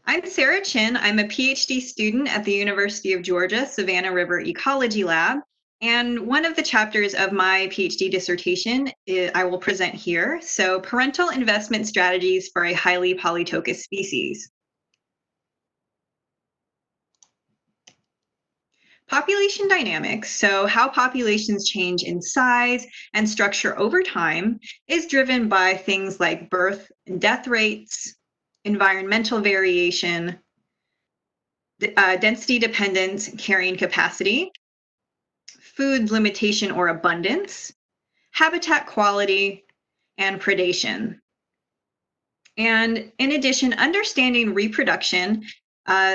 I'm Sarah Chinn. I'm a PhD student at the University of Georgia, Savannah River Ecology Lab. And one of the chapters of my PhD dissertation I will present here. So, Parental Investment Strategies for a Highly Polytocous Species. Population dynamics, so how populations change in size and structure over time, is driven by things like birth and death rates, environmental variation, density dependence, carrying capacity, food limitation or abundance, habitat quality, and predation. And in addition, understanding reproduction,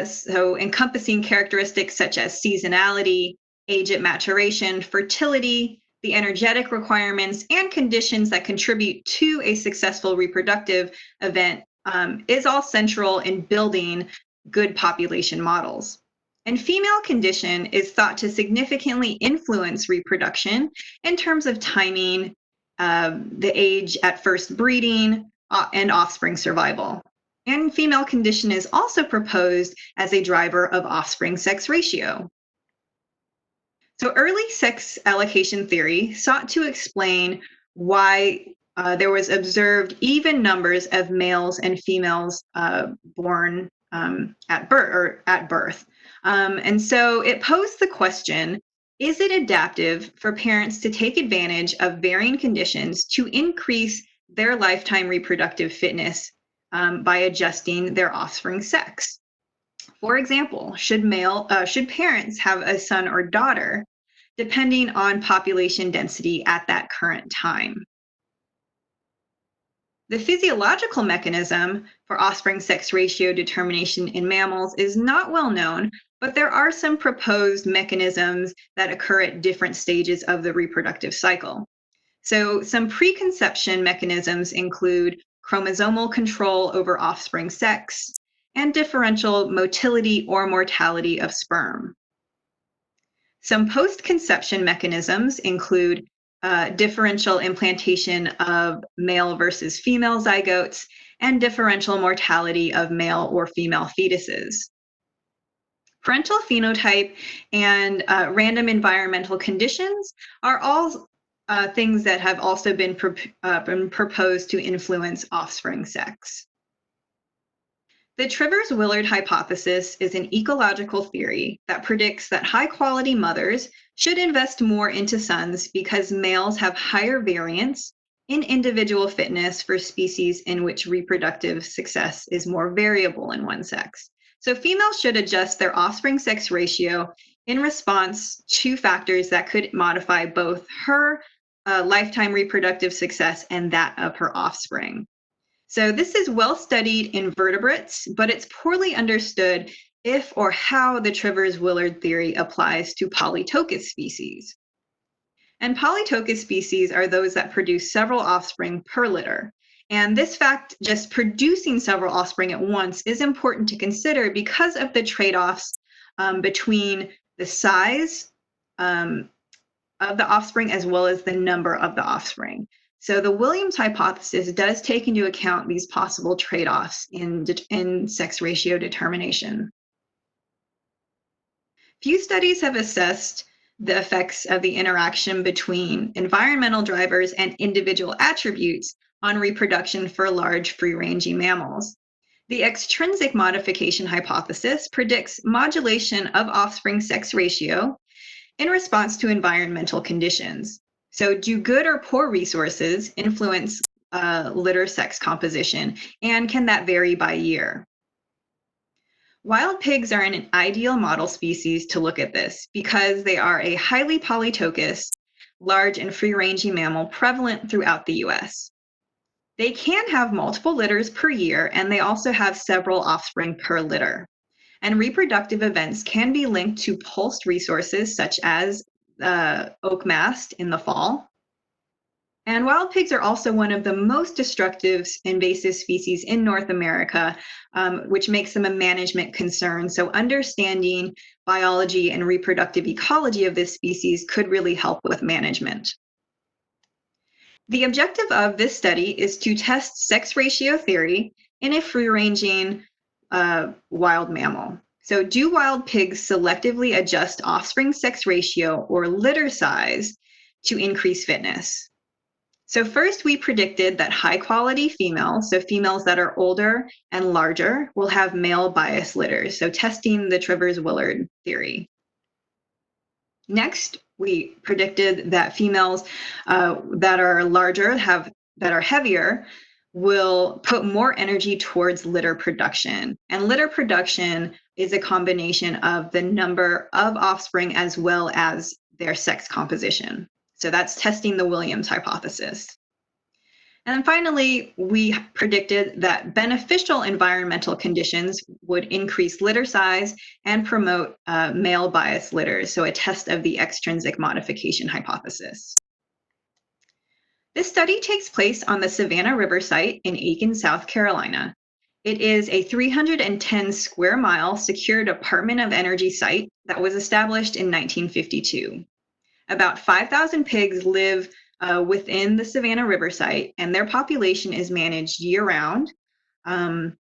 so encompassing characteristics such as seasonality, age at maturation, fertility, the energetic requirements, and conditions that contribute to a successful reproductive event is all central in building good population models. And female condition is thought to significantly influence reproduction in terms of timing, the age at first breeding, and offspring survival. And female condition is also proposed as a driver of offspring sex ratio. So early sex allocation theory sought to explain why there was observed even numbers of males and females born at birth. And so it posed the question, is it adaptive for parents to take advantage of varying conditions to increase their lifetime reproductive fitness by adjusting their offspring sex? For example, should parents have a son or daughter depending on population density at that current time? The physiological mechanism for offspring sex ratio determination in mammals is not well known, but there are some proposed mechanisms that occur at different stages of the reproductive cycle. So some preconception mechanisms include chromosomal control over offspring sex and differential motility or mortality of sperm. Some post-conception mechanisms include differential implantation of male versus female zygotes and differential mortality of male or female fetuses. Parental phenotype and random environmental conditions are all things that have also been proposed to influence offspring sex. The Trivers-Willard hypothesis is an ecological theory that predicts that high-quality mothers should invest more into sons because males have higher variance in individual fitness for species in which reproductive success is more variable in one sex. So females should adjust their offspring sex ratio in response to factors that could modify both her lifetime reproductive success and that of her offspring. So this is well studied in vertebrates, but it's poorly understood if or how the Trivers-Willard theory applies to polytocous species. And polytocous species are those that produce several offspring per litter. And this fact, just producing several offspring at once, is important to consider because of the trade-offs between the size of the offspring as well as the number of the offspring. So the Williams hypothesis does take into account these possible trade-offs in sex ratio determination. Few studies have assessed the effects of the interaction between environmental drivers and individual attributes on reproduction for large free-ranging mammals. The extrinsic modification hypothesis predicts modulation of offspring sex ratio in response to environmental conditions. So do good or poor resources influence litter sex composition, and can that vary by year? Wild pigs are an ideal model species to look at this because they are a highly polytocous, large and free-ranging mammal prevalent throughout the US. They can have multiple litters per year, and they also have several offspring per litter. And reproductive events can be linked to pulsed resources such as oak mast in the fall. And wild pigs are also one of the most destructive invasive species in North America, which makes them a management concern. So understanding biology and reproductive ecology of this species could really help with management. The objective of this study is to test sex ratio theory in a free-ranging wild mammal. So do wild pigs selectively adjust offspring sex ratio or litter size to increase fitness? So first, we predicted that high-quality females, so females that are older and larger, will have male bias litters, so testing the Trivers-Willard theory. Next, we predicted that females that are larger, that are heavier, will put more energy towards litter production. And litter production is a combination of the number of offspring as well as their sex composition. So that's testing the Williams hypothesis. And then finally, we predicted that beneficial environmental conditions would increase litter size and promote male bias litters, so a test of the extrinsic modification hypothesis. This study takes place on the Savannah River site in Aiken, South Carolina. It is a 310 square mile secure Department of Energy site that was established in 1952. About 5,000 pigs live within the Savannah River site, and their population is managed year-round. And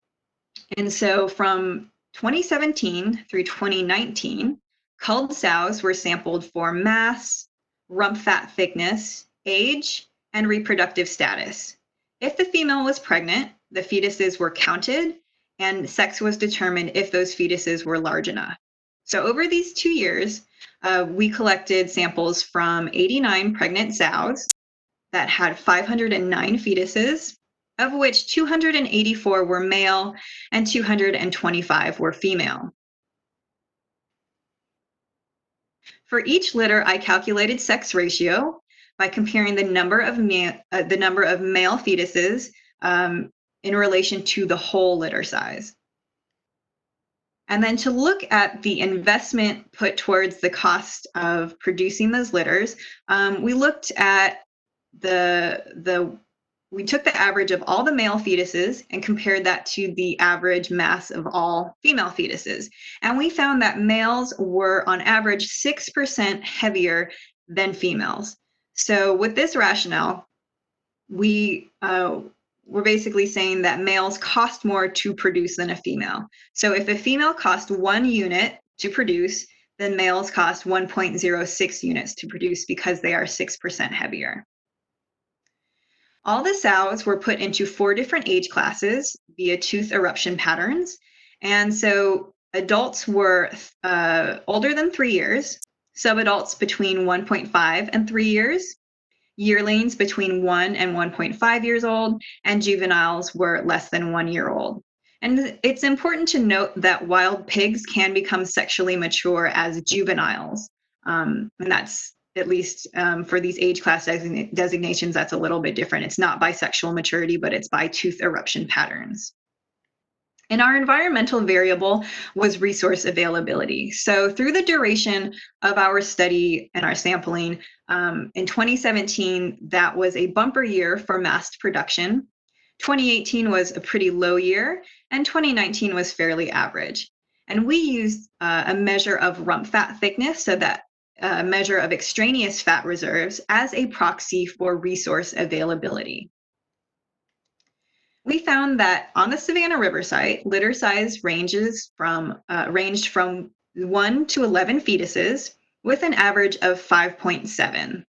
so from 2017 through 2019, culled sows were sampled for mass, rump fat thickness, age, and reproductive status. If the female was pregnant, the fetuses were counted, and sex was determined if those fetuses were large enough. So over these 2 years, we collected samples from 89 pregnant sows that had 509 fetuses, of which 284 were male and 225 were female. For each litter, I calculated sex ratio by comparing the number of male fetuses in relation to the whole litter size. And then to look at the investment put towards the cost of producing those litters, we looked at we took the average of all the male fetuses and compared that to the average mass of all female fetuses. And we found that males were on average 6% heavier than females. So with this rationale, we're basically saying that males cost more to produce than a female. So if a female costs 1 unit to produce, then males cost 1.06 units to produce because they are 6% heavier. All the sows were put into 4 different age classes via tooth eruption patterns. And so adults were older than 3 years, subadults between 1.5 and 3 years, yearlings between 1 and 1.5 years old, and juveniles were less than 1 year old. And it's important to note that wild pigs can become sexually mature as juveniles. And that's, at least for these age class designations, that's a little bit different. It's not by sexual maturity, but it's by tooth eruption patterns. And our environmental variable was resource availability. So through the duration of our study and our sampling, in 2017, that was a bumper year for mass production. 2018 was a pretty low year, and 2019 was fairly average. And we used a measure of rump fat thickness, so that measure of extraneous fat reserves, as a proxy for resource availability. We found that on the Savannah River site, litter size ranged from 1 to 11 fetuses with an average of 5.7,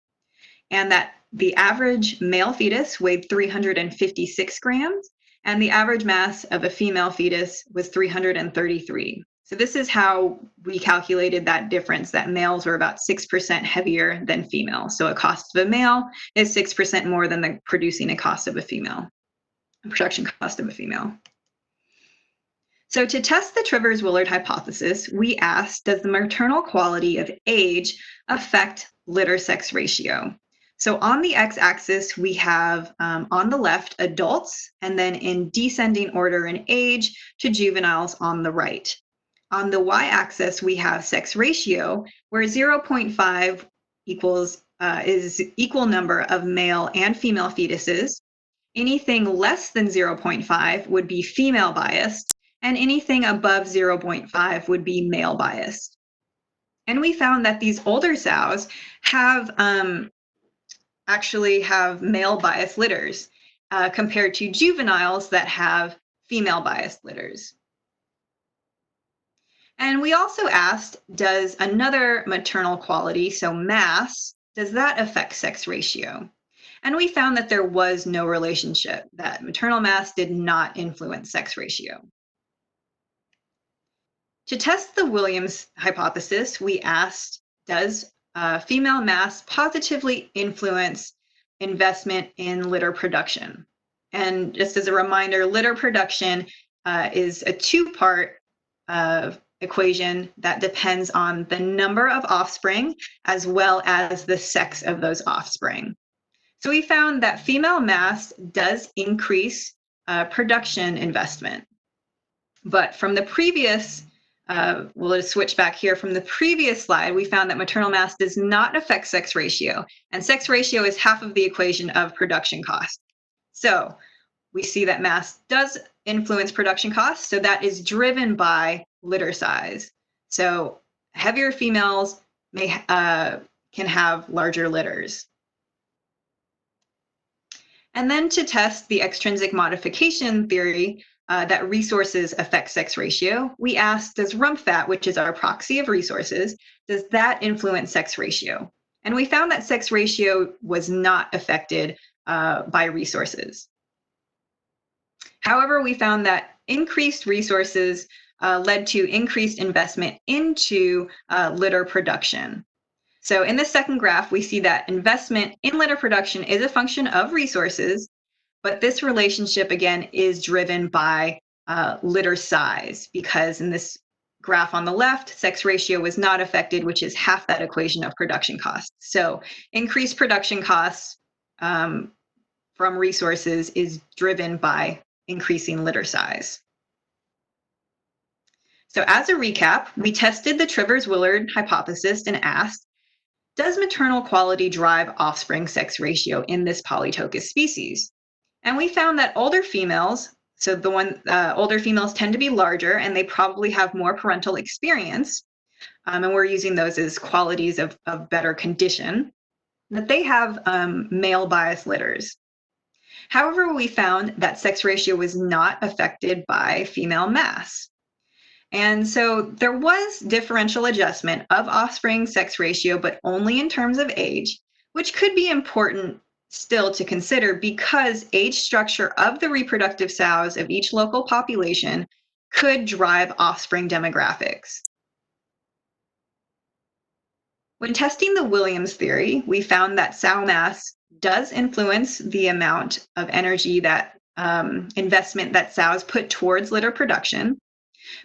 and that the average male fetus weighed 356 grams, and the average mass of a female fetus was 333. So this is how we calculated that difference, that males were about 6% heavier than females. So a cost of a male is 6% more than the production cost of a female. So to test the Trivers-Willard hypothesis, we asked, does the maternal quality of age affect litter sex ratio? So on the x-axis, we have on the left adults, and then in descending order in age to juveniles on the right. On the y-axis, we have sex ratio, where 0.5 is equal number of male and female fetuses. Anything less than 0.5 would be female biased, and anything above 0.5 would be male biased. And we found that these older sows actually have male biased litters compared to juveniles that have female biased litters. And we also asked, does another maternal quality, so mass, does that affect sex ratio? And we found that there was no relationship, that maternal mass did not influence sex ratio. To test the Williams hypothesis, we asked, does female mass positively influence investment in litter production? And just as a reminder, litter production is a two-part equation that depends on the number of offspring as well as the sex of those offspring. So we found that female mass does increase production investment. But from the previous, we'll just switch back here. From the previous slide, we found that maternal mass does not affect sex ratio, and sex ratio is half of the equation of production cost. So we see that mass does influence production costs, so that is driven by litter size. So heavier females can have larger litters. And then to test the extrinsic modification theory that resources affect sex ratio, we asked, does rump fat, which is our proxy of resources, does that influence sex ratio? And we found that sex ratio was not affected by resources. However, we found that increased resources led to increased investment into litter production. So in the second graph, we see that investment in litter production is a function of resources, but this relationship, again, is driven by litter size, because in this graph on the left, sex ratio was not affected, which is half that equation of production costs. So increased production costs from resources is driven by increasing litter size. So as a recap, we tested the Trivers-Willard hypothesis and asked, does maternal quality drive offspring sex ratio in this polytocous species? And we found that older females, so older females tend to be larger and they probably have more parental experience, and we're using those as qualities of better condition, that they have male bias litters. However, we found that sex ratio was not affected by female mass. And so there was differential adjustment of offspring sex ratio, but only in terms of age, which could be important still to consider because age structure of the reproductive sows of each local population could drive offspring demographics. When testing the Williams theory, we found that sow mass does influence the amount of energy that investment that sows put towards litter production,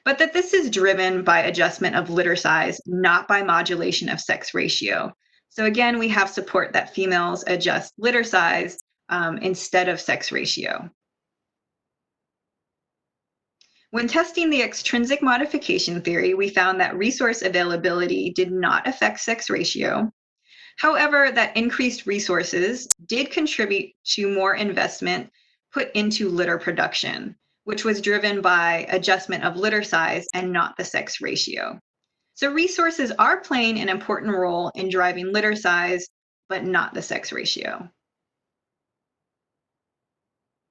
but that this is driven by adjustment of litter size, not by modulation of sex ratio. So again, we have support that females adjust litter size instead of sex ratio. When testing the extrinsic modification theory, we found that resource availability did not affect sex ratio. However, that increased resources did contribute to more investment put into litter production, which was driven by adjustment of litter size and not the sex ratio. So resources are playing an important role in driving litter size, but not the sex ratio.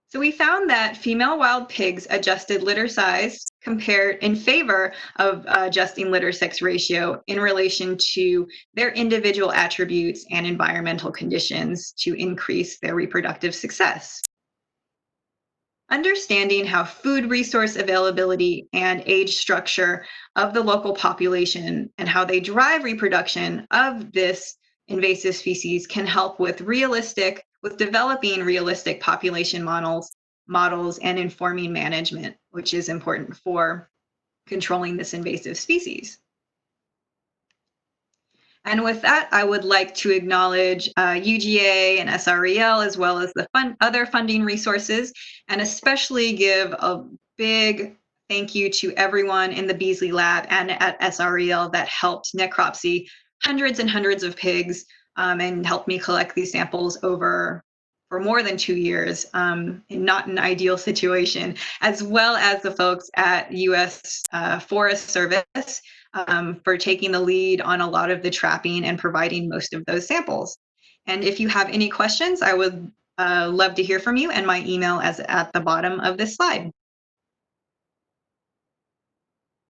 So we found that female wild pigs adjusted litter size compared in favor of adjusting litter sex ratio in relation to their individual attributes and environmental conditions to increase their reproductive success. Understanding how food resource availability and age structure of the local population and how they drive reproduction of this invasive species can help with developing realistic population models and informing management, which is important for controlling this invasive species. And with that, I would like to acknowledge UGA and SREL, as well as the other funding resources, and especially give a big thank you to everyone in the Beasley lab and at SREL that helped necropsy hundreds and hundreds of pigs and helped me collect these samples for more than 2 years in not an ideal situation, as well as the folks at U.S. Forest Service for taking the lead on a lot of the trapping and providing most of those samples. And if you have any questions, I would love to hear from you, and my email is at the bottom of this slide.